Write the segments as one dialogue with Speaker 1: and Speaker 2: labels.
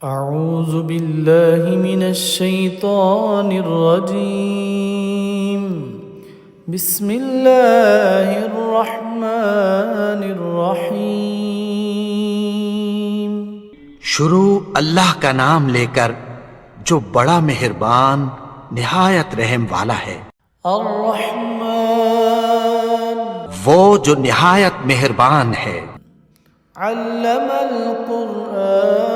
Speaker 1: أعوذ بالله من الشيطان الرجيم. بسم الله الرحمن الرحيم.
Speaker 2: شروع اللہ کا نام لے کر جو بڑا مہربان نہایت رحم والا ہے.
Speaker 1: الرحمن
Speaker 2: وہ جو نہایت مہربان ہے.
Speaker 1: علم القرآن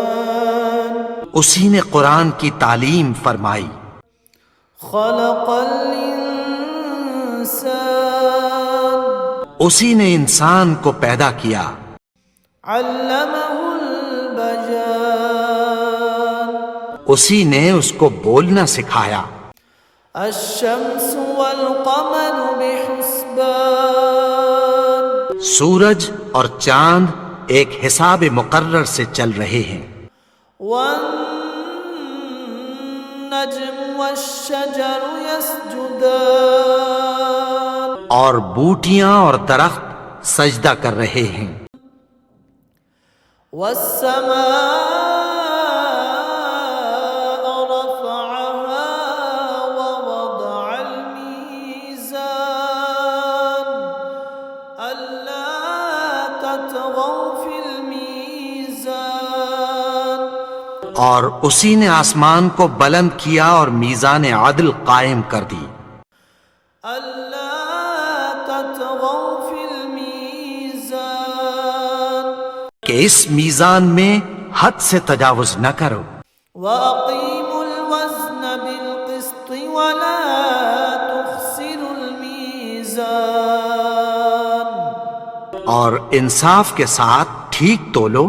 Speaker 2: اسی نے قرآن کی تعلیم فرمائی.
Speaker 1: خلق الإنسان
Speaker 2: اسی نے انسان کو پیدا کیا.
Speaker 1: علمه البيان
Speaker 2: اسی نے اس کو بولنا سکھایا.
Speaker 1: الشمس والقمر بحسبان
Speaker 2: سورج اور چاند ایک حساب مقرر سے چل رہے ہیں.
Speaker 1: والنجم والشجر يسجدان
Speaker 2: اور بوٹیاں اور درخت سجدہ کر رہے ہیں.
Speaker 1: والسماء رفعها ووضع الميزان ألا تطغوا في الميزان
Speaker 2: اور اسی نے آسمان کو بلند کیا اور میزان عدل قائم کر دی.
Speaker 1: ألا تطغوا في الميزان
Speaker 2: کہ اس میزان میں حد سے تجاوز نہ کرو.
Speaker 1: وأقيموا الوزن بالقسط ولا تخسروا الميزان
Speaker 2: اور انصاف کے ساتھ ٹھیک تولو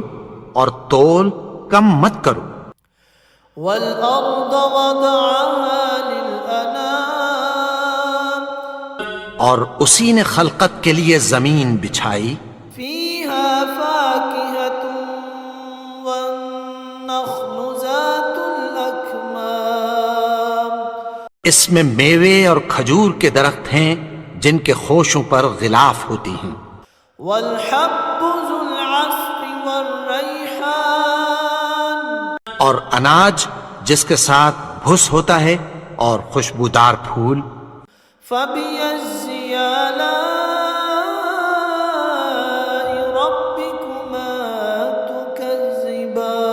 Speaker 2: اور تول کم مت کرو.
Speaker 1: والأرض وضعها للأنام
Speaker 2: اور اسی نے خلقت کے لیے زمین بچھائی.
Speaker 1: فيها فاكهة والنخل ذات الأكمام
Speaker 2: اس میں میوے اور کھجور کے درخت ہیں جن کے خوشوں پر غلاف ہوتی ہیں.
Speaker 1: والحب ذو العصف والريحان
Speaker 2: اور اناج جس کے ساتھ بھس ہوتا ہے اور خوشبودار پھول.
Speaker 1: فبأي آلاء ربكما تكذبان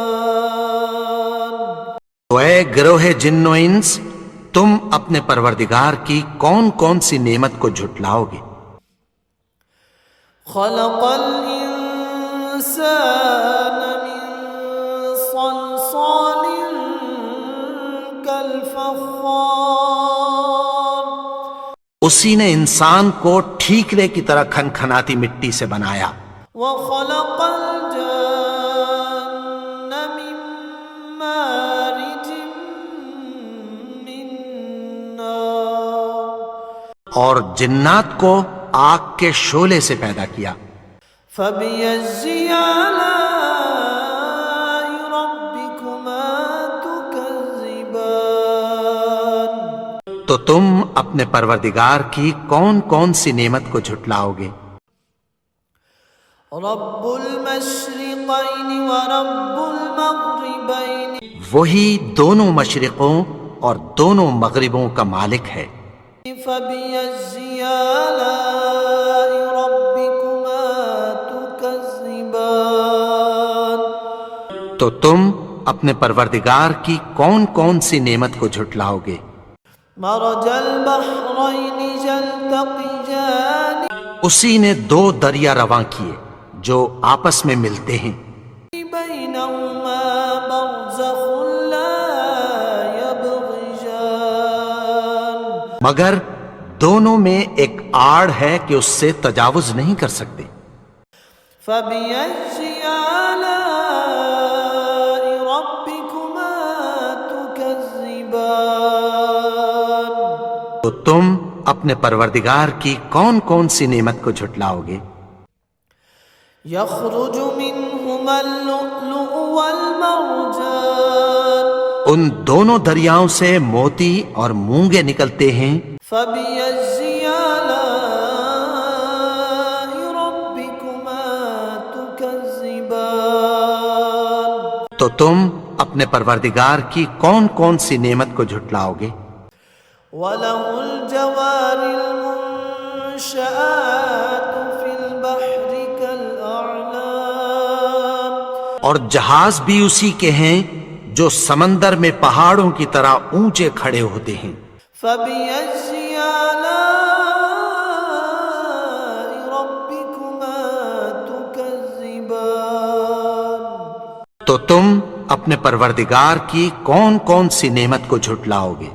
Speaker 2: تو اے گروہ جن و انس، تم اپنے پروردگار کی کون کون سی نعمت کو جھٹلاؤ گے؟
Speaker 1: خلق الإنسان من صلصال كالفخار
Speaker 2: اسی نے انسان کو ٹھیکرے کی طرح کھنکھناتی مٹی سے بنایا.
Speaker 1: وخلق الجن من مارج من نار
Speaker 2: اور جنات کو آگ کے شعلے سے پیدا کیا.
Speaker 1: فبأي آلاء ربكما تكذبان
Speaker 2: تو تم اپنے پروردگار کی کون کون سی نعمت کو جھٹلاؤ گے؟
Speaker 1: رب المشرقين ورب المغربين
Speaker 2: وہی دونوں مشرقوں اور دونوں مغربوں کا مالک ہے.
Speaker 1: فبأي آلاء ربكما تكذبان
Speaker 2: تو تم اپنے پروردگار کی کون کون سی نعمت کو جھٹلاؤ گے؟
Speaker 1: مرج البحرين يلتقيان
Speaker 2: اسی نے دو دریا رواں کیے جو آپس میں ملتے ہیں.
Speaker 1: بينهما برزخ لا يبغيان
Speaker 2: مگر دونوں میں ایک آڑ ہے کہ اس سے تجاوز نہیں کر سکتے.
Speaker 1: فبأي آلاء ربكما تكذبان
Speaker 2: تو تم اپنے پروردگار کی کون کون سی نعمت کو جھٹلاؤ گے؟
Speaker 1: يخرج منهما اللؤلؤ والمرجان
Speaker 2: ان دونوں دریاؤں سے موتی اور مونگے نکلتے ہیں.
Speaker 1: فبأي آلاء ربكما تكذبان
Speaker 2: تو تم اپنے پروردگار کی کون کون سی نعمت کو جھٹلاؤ گے؟
Speaker 1: وَلَهُ الْجَوَارِ الْمُنشَآتُ فِي الْبَحْرِ كَالْأَعْلَامِ،
Speaker 2: اور جہاز بھی اسی کے ہیں جو سمندر میں پہاڑوں کی طرح اونچے کھڑے ہوتے ہیں۔
Speaker 1: فَبِأَيِّ آلَاءِ رَبِّكُمَا تُكَذِّبَانِ،
Speaker 2: تو تم اپنے پروردگار کی کون کون سی نعمت کو جھٹلاؤ گے؟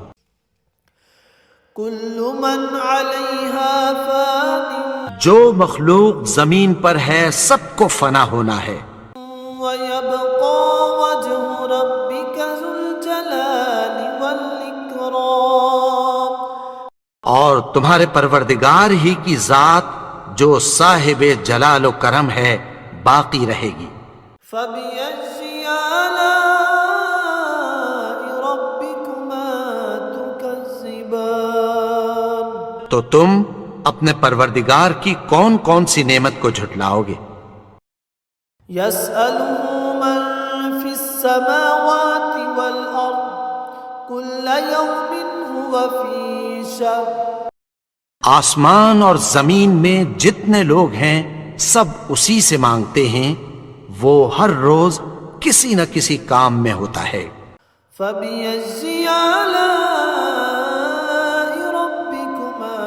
Speaker 1: كُلُّ مَنْ عَلَيْهَا فَانٍ
Speaker 2: جو مخلوق زمین پر ہے سب کو فنا ہونا ہے،
Speaker 1: وَيَبْقَى وَجْهُ رَبِّكَ ذُو الْجَلَالِ وَالْإِكْرَامِ،
Speaker 2: اور تمہارے پروردگار ہی کی ذات جو صاحب جلال و کرم ہے باقی رہے گی۔
Speaker 1: فَبِأَيِّ آلَاءِ رَبِّكُمَا تُكَذِّبَانِ،
Speaker 2: تو تم اپنے پروردگار کی کون کون سی نعمت کو جھٹلاؤ گے؟
Speaker 1: يَسْأَلُهُ مَن فِي السَّمَاوَاتِ وَالْأَرْضِ كُلَّ يَوْمٍ هُوَ فِي شَأْنٍ،
Speaker 2: آسمان اور زمین میں جتنے لوگ ہیں سب اسی سے مانگتے ہیں، وہ ہر روز کسی نہ کسی کام میں ہوتا ہے۔
Speaker 1: فَبِأَيِّ آلَاءِ رَبِّكُمَا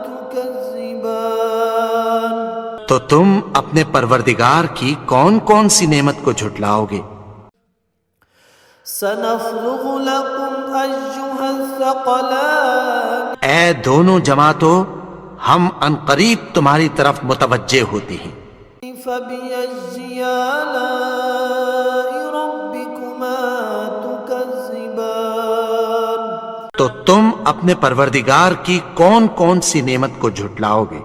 Speaker 1: تُكَذِّبَانِ،
Speaker 2: تو تم اپنے پروردگار کی کون کون سی نعمت کو جھٹلاؤ گے؟
Speaker 1: سَنَفْرُغُ لَكُمْ أَيُّهَ الثَّقَلَانِ،
Speaker 2: اے دونوں جماعتوں، ہم عنقریب تمہاری طرف متوجہ ہوتے ہیں۔
Speaker 1: فَبِأَيِّ آلَاءِ رَبِّكُمَا تُكَذِّبَانِ،
Speaker 2: تو تم اپنے پروردگار کی کون کون سی نعمت کو جھٹلاؤ گے؟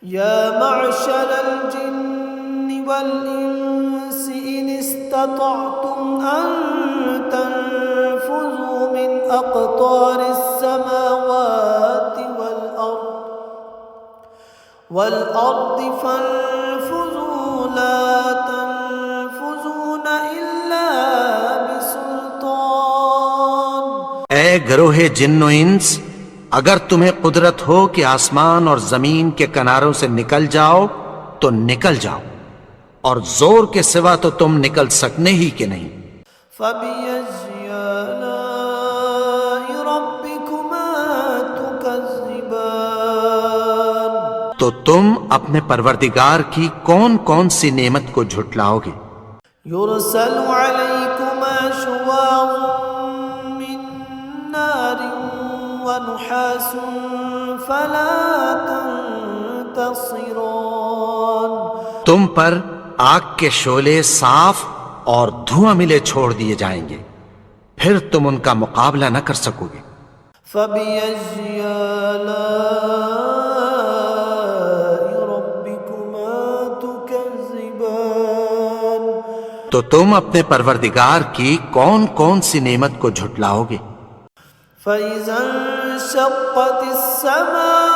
Speaker 1: يَا مَعْشَرَ الْجِنِّ وَالْإِنسِ إِنِ اسْتَطَعْتُمْ أَن تَنفُذُوا مِنْ أَقْطَارِ السَّمَاوَاتِ وَالْأَرْضِ فَانفُذُوا لَا تَنفُذُونَ إِلَّا بِسُلْطَانٍ،
Speaker 2: اے گروہ جن و انس، اگر تمہیں قدرت ہو کہ آسمان اور زمین کے کناروں سے نکل جاؤ تو نکل جاؤ، اور زور کے سوا تو تم نکل سکنے ہی کہ نہیں۔
Speaker 1: فَبِأَيِّ آلَاءِ رَبِّكُمَا تُكَذِّبَانِ،
Speaker 2: تو تم اپنے پروردگار کی کون کون سی نعمت کو جھٹلاؤ گے؟
Speaker 1: يُرْسَلُ عَلَيْكُمَا شُوَاظٌ مِّن نَّارٍ وَنُحَاسٌ فَلَا تَنتَصِرَانِ،
Speaker 2: تم پر آگ کے شعلے صاف اور دھواں ملے چھوڑ دیے جائیں گے، پھر تم ان کا مقابلہ نہ کر سکو گے۔
Speaker 1: فَبِأَيِّ آلَاءِ رَبِّكُمَا تُكَذِّبَانِ،
Speaker 2: تو تم اپنے پروردگار کی کون کون سی نعمت کو جھٹلاؤ گے؟
Speaker 1: فَإِذَا انشَقَّتِ السَّمَاءُ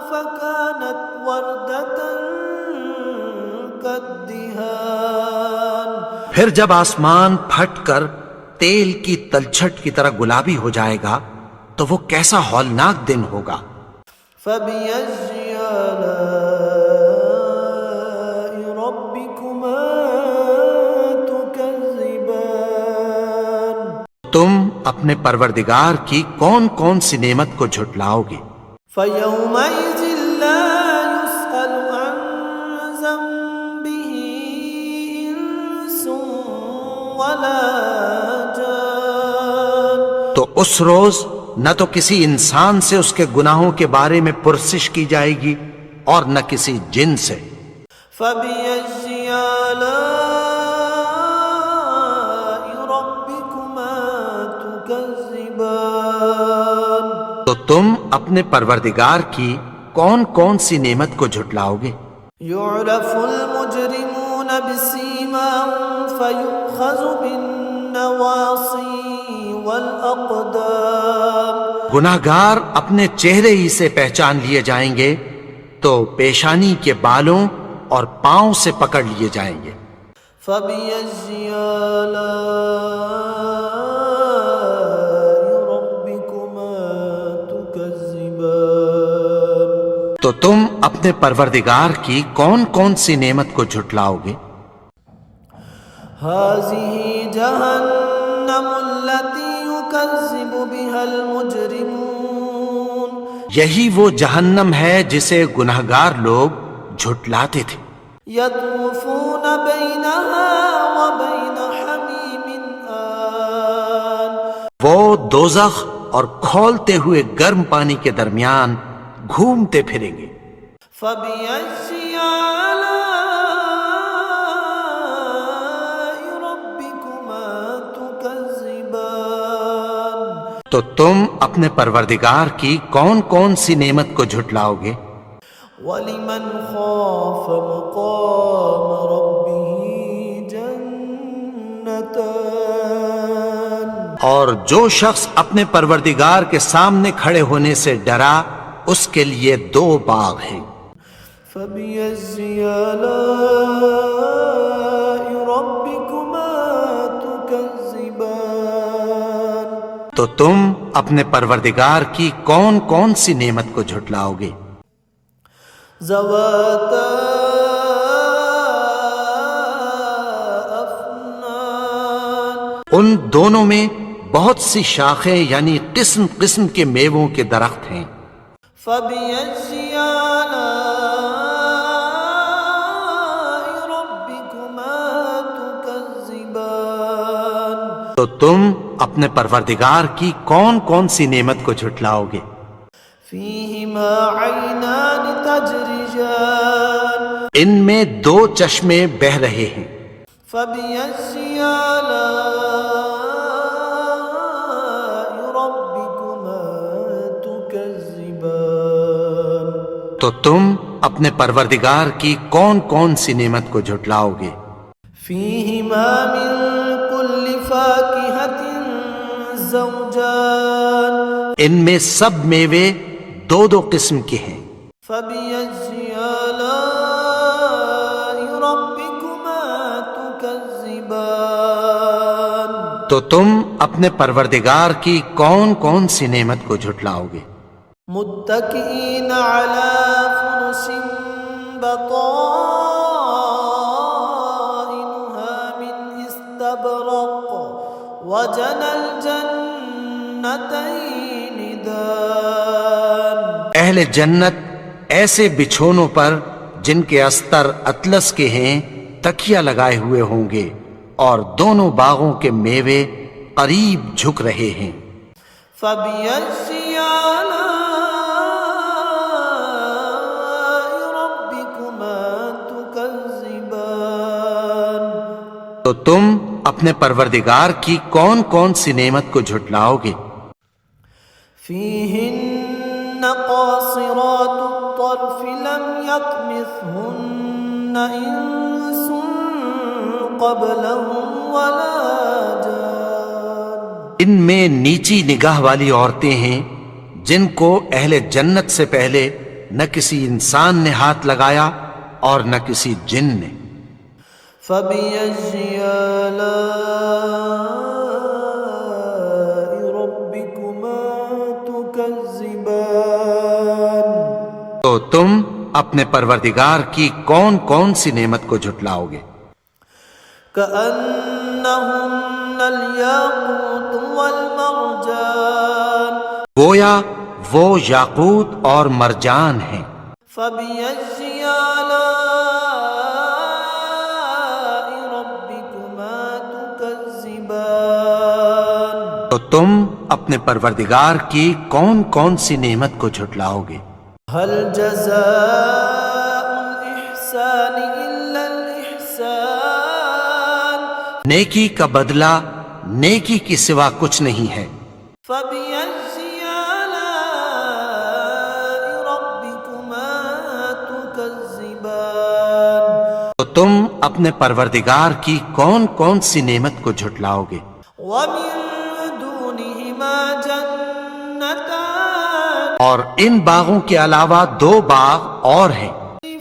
Speaker 1: فَكَانَتْ وَرْدَةً كَالدِّهَانِ،
Speaker 2: پھر جب آسمان پھٹ کر تیل کی تلچھٹ کی طرح گلابی ہو جائے گا تو وہ کیسا ہولناک دن ہوگا۔
Speaker 1: فَبِأَيِّ آلَاءِ رَبِّكُمَا تُكَذِّبَانِ،
Speaker 2: تم اپنے پروردگار کی کون کون سی نعمت کو جھٹلاؤ گے؟
Speaker 1: فَيَوْمَئِذٍ لَا يُسْأَلُ عَن ذَنبِهِ إِنسٌ وَلَا جَانٌ،
Speaker 2: تو اس روز نہ تو کسی انسان سے اس کے گناہوں کے بارے میں پرسش کی جائے گی اور نہ کسی جن سے۔
Speaker 1: فَبِأَيِّ آلَاءِ رَبِّكُمَا تُكَذِّبَانِ،
Speaker 2: تو تم اپنے پروردگار کی کون کون سی نعمت کو جھٹلاؤ گے؟
Speaker 1: يُعْرَفُ الْمُجْرِمُونَ بِسِيمَاهُمْ فَيُؤْخَذُ بِالنَّوَاصِي وَالْأَقْدَامِ،
Speaker 2: گناہگار اپنے چہرے ہی سے پہچان لیے جائیں گے تو پیشانی کے بالوں اور پاؤں سے پکڑ لیے جائیں گے۔
Speaker 1: فبأي آلاء ربكما تكذبان
Speaker 2: تو تم اپنے پروردگار کی کون کون سی نعمت کو جھٹلاؤ گے؟
Speaker 1: هذه جهنم التي يكذب بها المجرمون
Speaker 2: یہی وہ جہنم ہے جسے گنہگار لوگ جھٹلاتے تھے۔
Speaker 1: يطوفون بينها وبين حميم آن
Speaker 2: وہ دوزخ اور کھولتے ہوئے گرم پانی کے درمیان گھومتے پھریں گے۔
Speaker 1: فبأي آلاء ربكما تكذبان
Speaker 2: تو تم اپنے پروردگار کی کون کون سی نعمت کو جھٹلاؤ گے؟
Speaker 1: ولمن خاف مقام ربه جنتان
Speaker 2: اور جو شخص اپنے پروردگار کے سامنے کھڑے ہونے سے ڈرا اس کے لیے 2 باغ ہیں۔
Speaker 1: فبأي آلاء ربكما تكذبان
Speaker 2: تو تم اپنے پروردگار کی کون کون سی نعمت کو جھٹلاؤ گے؟
Speaker 1: ذواتا افنان
Speaker 2: ان دونوں میں بہت سی شاخیں یعنی قسم قسم کے میووں کے درخت ہیں۔
Speaker 1: فبأي آلاء ربكما تكذبان
Speaker 2: تو تم اپنے پروردگار کی کون کون سی نعمت کو جھٹلاؤ گے؟
Speaker 1: فيهما عينان تجريان
Speaker 2: ان میں 2 چشمے بہ رہے ہیں۔
Speaker 1: فبأي آلاء ربكما تكذبان
Speaker 2: تو تم اپنے پروردگار کی کون کون سی نعمت کو جھٹلاؤ گے؟
Speaker 1: فيهما من كل فاكهة زوجان
Speaker 2: ان میں سب میوے 2 قسم کے ہیں۔
Speaker 1: فبأي آلاء ربكما تكذبان
Speaker 2: تو تم اپنے پروردگار کی کون کون سی نعمت کو جھٹلاؤ گے؟
Speaker 1: متكئين على فرش بطائنها من استبرق وجنى الجنتين دان
Speaker 2: اہل جنت ایسے بچھونوں پر جن کے استر اطلس کے ہیں تکیہ لگائے ہوئے ہوں گے اور دونوں باغوں کے میوے قریب جھک رہے ہیں۔
Speaker 1: فبأي آلاء ربكما تكذبان
Speaker 2: تو تم اپنے پروردگار کی کون کون سی نعمت کو جھٹلاؤ گے؟
Speaker 1: فيهن قاصرات الطرف لم يطمثهن إنس قبلهم ولا جان
Speaker 2: ان میں نیچی نگاہ والی عورتیں ہیں جن کو اہل جنت سے پہلے نہ کسی انسان نے ہاتھ لگایا اور نہ کسی جن نے۔
Speaker 1: فبأي آلاء ربكما تكذبان
Speaker 2: تو تم اپنے پروردگار کی کون کون سی نعمت کو جھٹلاؤ گے؟
Speaker 1: كأنهن الياقوت والمرجان
Speaker 2: گویا وہ یاقوت اور مرجان ہیں۔
Speaker 1: فبأي آلاء ربكما تكذبان
Speaker 2: تو تم اپنے پروردگار کی کون کون سی نعمت کو جھٹلاؤ گے؟
Speaker 1: هل جزاء الإحسان إلا الإحسان
Speaker 2: نیکی کا بدلہ نیکی کی سوا کچھ نہیں ہے۔
Speaker 1: فبأي آلاء ربكما تكذبان
Speaker 2: تو تم اپنے پروردگار کی کون کون سی نعمت کو جھٹلاؤ گے؟
Speaker 1: ومن دونهما جنتان
Speaker 2: اور ان باغوں کے علاوہ 2 باغ اور ہیں۔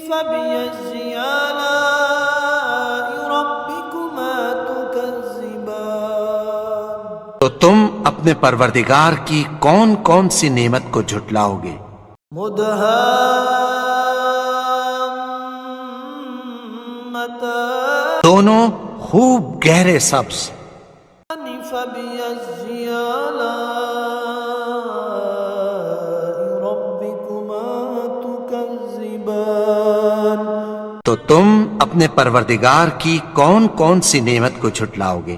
Speaker 1: فبأي آلاء ربكما
Speaker 2: تو تم اپنے پروردگار کی کون کون سی نعمت کو جھٹلاؤ گے؟
Speaker 1: مدهامتان
Speaker 2: دونوں خوب گہرے سبز،
Speaker 1: فبأي آلاء ربكما تكذبان
Speaker 2: تو تم اپنے پروردگار کی کون کون سی نعمت کو جھٹلاؤ گے؟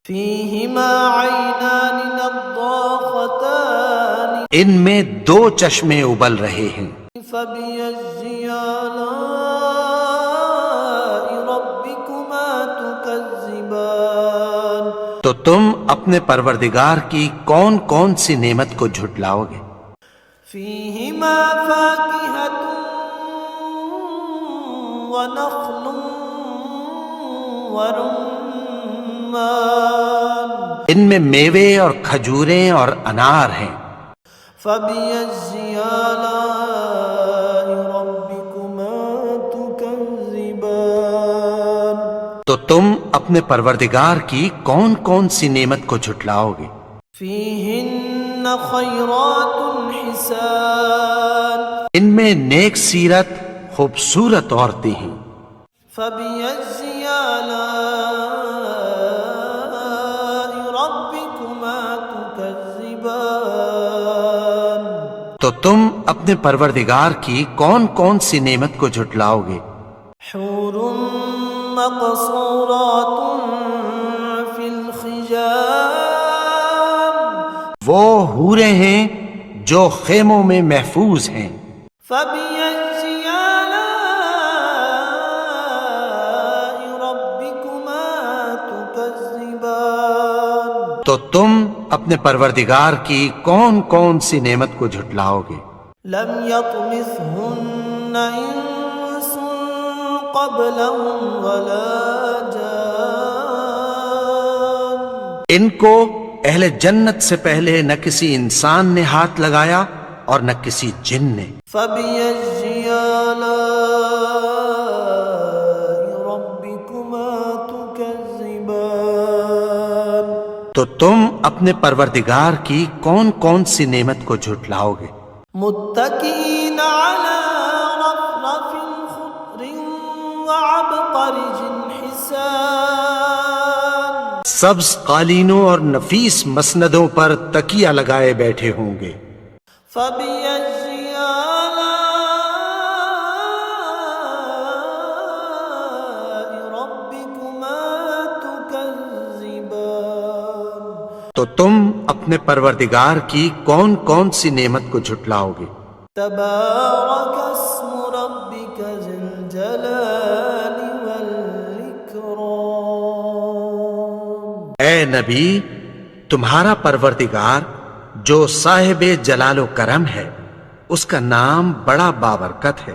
Speaker 1: فيهما عينان نضاختان
Speaker 2: ان میں دو چشمے ابل رہے ہیں،
Speaker 1: فبأي آلاء ربكما تكذبان
Speaker 2: تو تم اپنے پروردگار کی کون کون سی نعمت کو جھٹلاؤ گے؟
Speaker 1: فيهما فاكهة ونخل ورمان
Speaker 2: ان میں میوے اور کھجوریں اور انار ہیں،
Speaker 1: فبأي آلاء ربكما تكذبان
Speaker 2: تو تم اپنے پروردگار کی کون کون سی نعمت کو جھٹلاؤ گے؟
Speaker 1: فيهن خيرات حسان
Speaker 2: ان میں نیک سیرت خوبصورت عورتیں ہیں،
Speaker 1: فبأي آلاء ربكما تكذبان
Speaker 2: تو تم اپنے پروردگار کی کون کون سی نعمت کو جھٹلاؤ گے؟
Speaker 1: حور مقصورات في الخجام
Speaker 2: وہ حوریں ہیں جو خیموں میں محفوظ ہیں،
Speaker 1: فبأي آلاء ربكما تكذبان
Speaker 2: تو تم اپنے پروردگار کی کون کون سی نعمت کو جھٹلاؤ گے؟
Speaker 1: لم يطمثهن انس قبلهم ولا جان
Speaker 2: ان کو اہل جنت سے پہلے نہ کسی انسان نے ہاتھ لگایا اور نہ کسی جن نے،
Speaker 1: فبأي آلاء ربكما تكذبان
Speaker 2: تو تم اپنے پروردگار کی کون کون سی نعمت کو جھٹلاؤ گے؟
Speaker 1: متكئين على رفرف خضر وعبقرج حسان
Speaker 2: سبز قالینوں اور نفیس مسندوں پر تکیہ لگائے بیٹھے ہوں گے،
Speaker 1: فبأي آلاء ربكما تكذبان
Speaker 2: تو تم اپنے پروردگار کی کون کون سی نعمت کو جھٹلاؤ گے؟
Speaker 1: تبارك اسم ربك ذي الجلال والإكرام
Speaker 2: اے نبی، تمہارا پروردگار جو صاحب جلال و کرم ہے، اس کا نام بڑا بابرکت ہے۔